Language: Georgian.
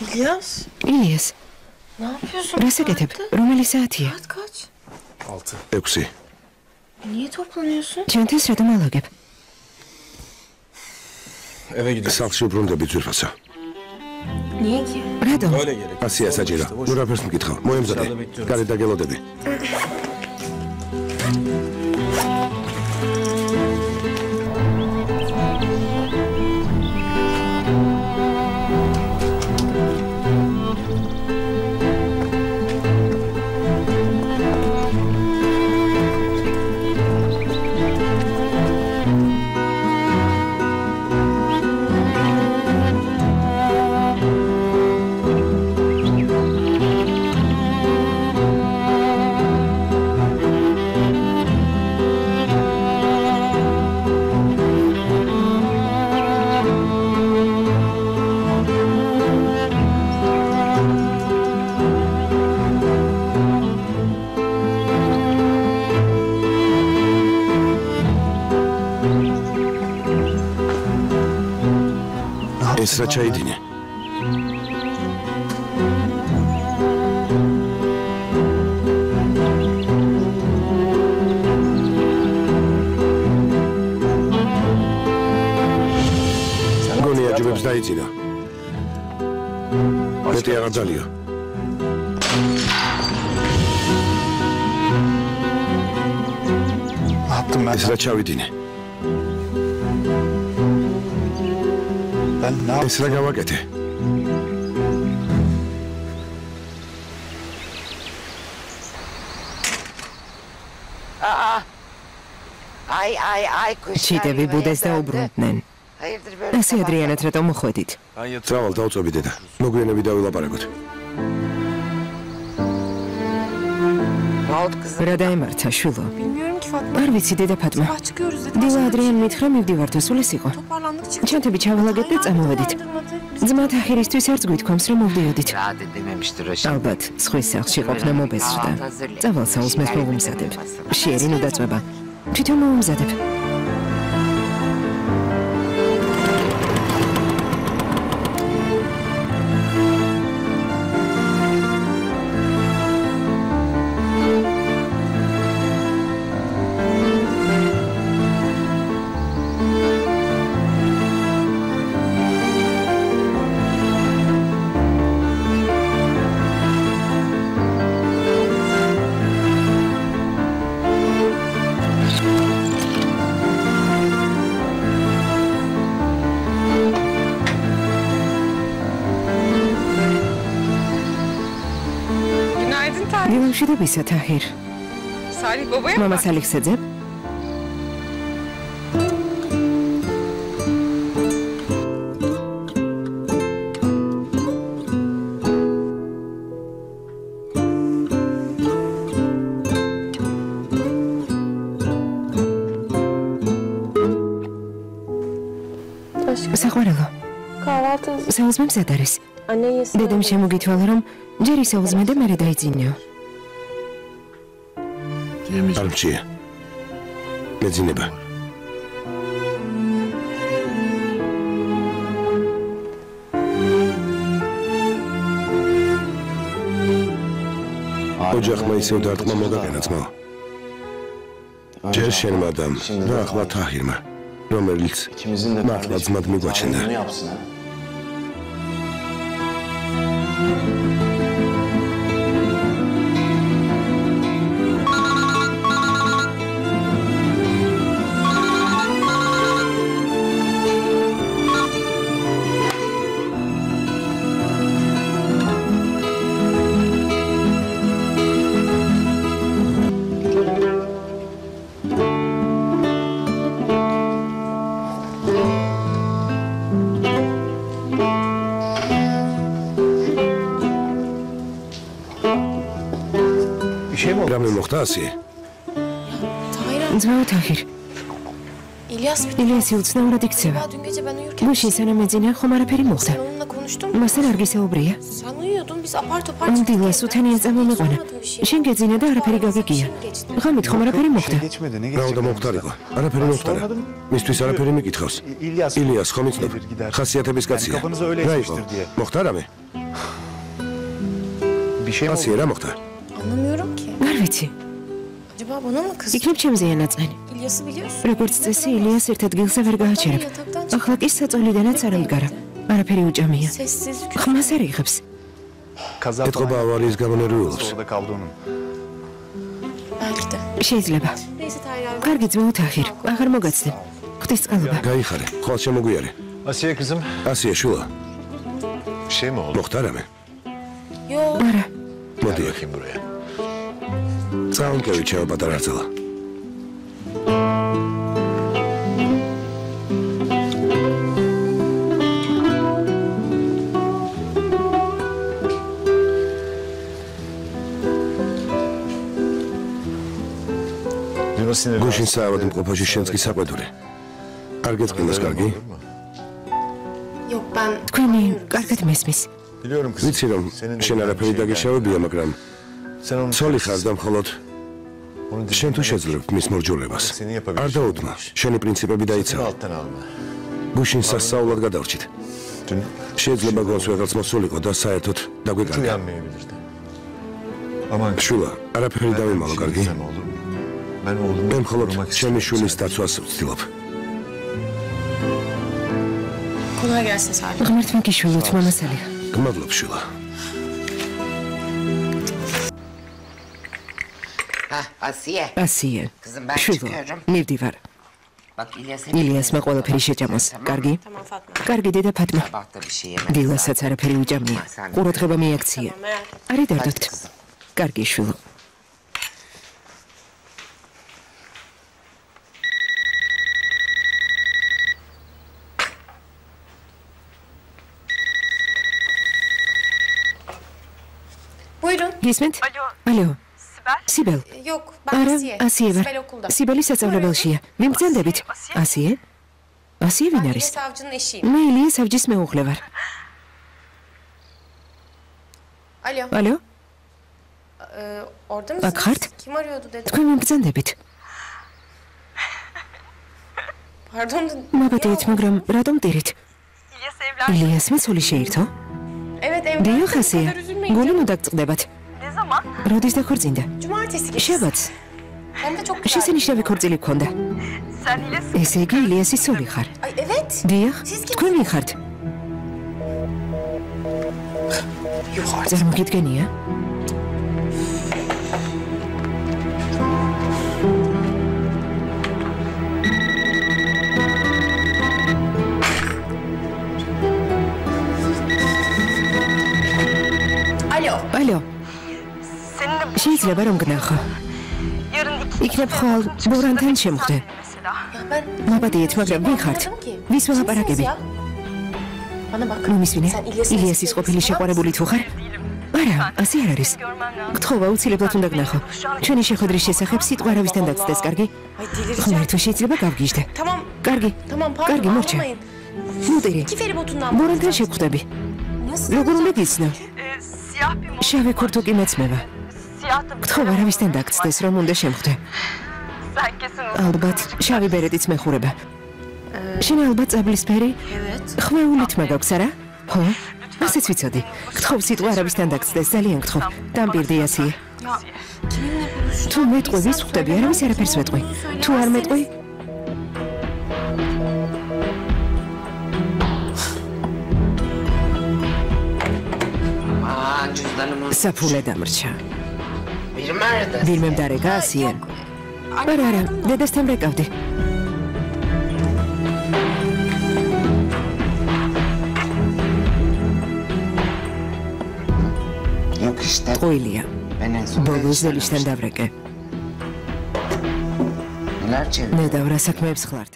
İlyas. Ne yapıyorsun? Rasa getir. Romeli saati. Saat kaç? 6. 6. Niye toplanıyorsun? Çantas radım alageb. Eve gidiyoruz. Salçı ubrunda bir zürfasa. Niye ki? Radom. Öyle gerek. Asiye saçıyla. Nurapers mi gitkhal? Moyem zade. Garida gelo debi. Esra çayidini. Goni acıbıps dayidzina. Meti ağadzalio. Ne yaptım ben? Esra çavidini. Ben ne yaptım? Esra gavagete. Ay kuş. Çiğdevi budes da ubrunten. Hayırdır böyle? Asi Adriana ratom moxvedit. Traval dautsobi deda. Moguienები დავილაპარაკოთ. Ne oldu kızım? რა დაემართა შვილო? Bilmiyorum ki Fatma. არ ვიცი დედა ფატმა. Sabah çıkıyoruz dedi. დილა ადრიან მითხრა მივდივართო სულ ეს იყო. Toparlandık çıktık. ჩანთები ჩავალაგეთ და წამოვედით. ძმათ ახირისთვის არც გვითქვამს რომ მოვდიოდით. Rahat dememiştir o şey. ალბათ სხვის სახლში ყოფნა მობეზრდა. წავალ საუზმეს მოვუმზადებ. შეერი ნუ დაწვება. თვითონ მოვუმზადებ. Günaydın Tahir. დილამშვიდობისა თაჰირ. Salih babaya mı? მამას ალექსეძებ? საყვარელო, Kahvaltı. საუზმე მზად არის. Anne yesin. დედამ შემოგითვალა რომ ჯერ ისაუზმე და მერე დაიძინეო. არ მჭია. მეძინება. ოჯახმა ისევ დარტყმა მოგაგენა ძმაო. ჯერ შენმა და ახლა თაჰირმა, რომელიც მართლა ძმად მიგვაჩნდა. რამე მოხდა ასე? Tahir. ძმაო თაჰირ, İlyas bir ილიასი უცნაურად იქცევა. Dün gece ben uyurken გუშინ სანამ ეძინა ხომ არაფერი მოხდა. sen onunla konuştun mu? მასთან არ გისაუბრია? Sen uyuyordun biz apar topar ამ დილას უთენია წამომეყვანა. შენ გეძინა და არაფერი გაგიგია. ღამით ხომ არაფერი მოხდა. Geçmedi ne რა უნდა geçecek? მოხდარიყო? არაფერი მოხდარა. მისთვის არაფერი მიკითხავს. ილიას ხომ იცნობ? ხასიათების კაცია. Kafanızı öyle რა იყო? esmiştir diye. მოხდა რამე? Bir şey mi oldu? ასე რა მოხდა? Anlamıyorum ki. არ ვიცი. Acaba bana mı kızdı? იქნებ ჩემზეა ნაწყენი. İlyas'ı biliyorsun. როგორც წესი ილიას ერთ ადგილზე ვერ გააჩერებ. ახლა კი საწოლიდანაც არ ამდგარა. არაფერი უჭამია. Sessiz. ხმას არ იღებს. Kaza ეთყობა ავარიის გამონერვიულობს. orada kaldı onun. Belki de. შეიძლება. Neyse Tahir abi. კარგი ძმაო თახիր. აღარ მოგაცდე. ღვთის წყალობა. გაიხარე, ხვალ შემოგვიარე. Asiye kızım, ასია შულა, bir şey mi oldu? მოხდა რამე? Yok. არა. Gel მოდი, bakayım buraya. წაუნკევი ჩემო პატარა არწალა. Dün o sinirli გუშინ საავადმყოფოში შენც კი საყვედური. არ გეწყინოს კარგი? Yok ben. თქვენი კარგად მესმის. Biliyorum kızım. ვიცი რომ Senin de შენ bir არაფერი şey დაგეშავებია, მაგრამ Sen onu ცოლი ხარ და მხოლოდ onu შენ თუ dinlemek შეძლებ მის მორჯულებას. Seni yapabilirsin. არ დაუთმა, შენი პრინციპები Sakın დაიცავ. alttan alma. გუშინ სასწაულად გადავრჩით. Dün შეიძლება გონს ვეღარც მოსულიყო და საერთოდ hiç დაგვეკარგა. uyanmayabilirdi. Aman შულა, არაფერი დავიმალო, კარგი? Sen olur mu? Ben oğlumu მე მხოლოდ korumak ჩემი istiyorum. შვილის დაცვას ვცდილობ. Kolay gelsin Salih. ღმერთმა გიშველოთ მამასალი. გმადლობ შულა. Asiye. ასია. Kızım ben შვილო, çıkıyorum. მივდივარ. Bak İlyas ილიასმა ყველაფერი შეჭამოს. კარგი? Tamam Fatma. კარგი დედა ფატმა. Sabahta bir şey yemedi. დილასაც არაფერი უჭამია. ყურადღება მიაქცია. Tamam meğer. არი დარდოთ. კარგი შვილო. Buyurun. გისმენთ? ალო. სიბელ. Yok ben არა, Asiye. ასიე ვარ. Sibel okulda. სიბელი სასწავლებელშია. მიმგზავრდებით. ასიე? ასიე ვინ Ben არის? İlyas savcının eşiyim. მე ილიას საბჯის მეუღლე ვარ. Alo. ალო? Orada mısınız? Bakart. Kim arıyordu dedi. თქვენ მიმგზავრდებით. Pardon. მაბადეთ, Yok. მაგრამ რატომ დირით? İlyas evlendi. ილიასმა სული შეირთო? Evet evden. დიახ, Bu ასია. kadar üzülmeyin გული canım. მოდაგწდებათ. Ne zaman? როდის დაქორწინდა? Cumartesi gecesi. შაბათს. Hem de çok güzel. შესანიშნავი ქორწილი გქონდა. Sen İlyas ესე იგი ილიასის სული ხარ. Ay evet. დიახ, Siz თქვენ ვინ ხართ? Yok artık. წარმოგიდგენია? Alo. ალო, seninle შეიძლება რომ გნახო. yarın iki იქნებ ხვალ ბორანთან შემხვდე. mesela. Ya ben მაბადეთ, მაგრამ ვინ ხართ? anlamadım ki. ვის Kimsiniz ველაპარაკები? ya? Bana bak. მომისმინე? Sen İlyas'ın ილიასის eski ყოფილი sevgilisi შეყვარებული თუ ხარ? არა, ასე არ არის. Görmen lazım. გთხოვა, უცილებლად უნდა გნახო. ჩვენი შეხვედრის შესახებ სიტყვა არავისთან დაგწდეს, კარგი? Ay delireceğim. ღმერთო, შეიძლება გავგიჟდე. Tamam. კარგი. Tamam pardon კარგი, მორჩა. anlamayın. მოდერი. İki feribotundan ბორანთან შევხვდები. Nasıl? როგორ უნდა გიცნო? Siyah bir mont, შავი ქურთუკი მეცმევა. siyah da bir გთხოვა, არავისთან დაგწდეს, რომ უნდა შემხვდე. sen kesin o. ალბათ შავი ბერეტიც მეხურება. შენ ალბათ წაბლისფერი Evet. ხვეულით მაგაქვს, არა? ხო? ასეც ვიცოდი. გთხოვ, სიტყვა არავისთან დაგწდეს, ძალიან გთხოვ. დამპირდი ასიე. Kiminle buluştun? თუ მეტყვი, ვის ხვდები, არავის არაფერს მეტყვი. თუ არ მეტყვი, Aman cüzdanımı. საფულე დამრჩა. Bir mi aradı? ვირმე მდარეკა ასიე? არა, არა, დედასთან რეკავდი. Yok işte. ყოლია. Ben en son ბოლოს ზელიშთან დავრეკე. Neler çeviriyor? ნედავრა საქმეებს ხლართ.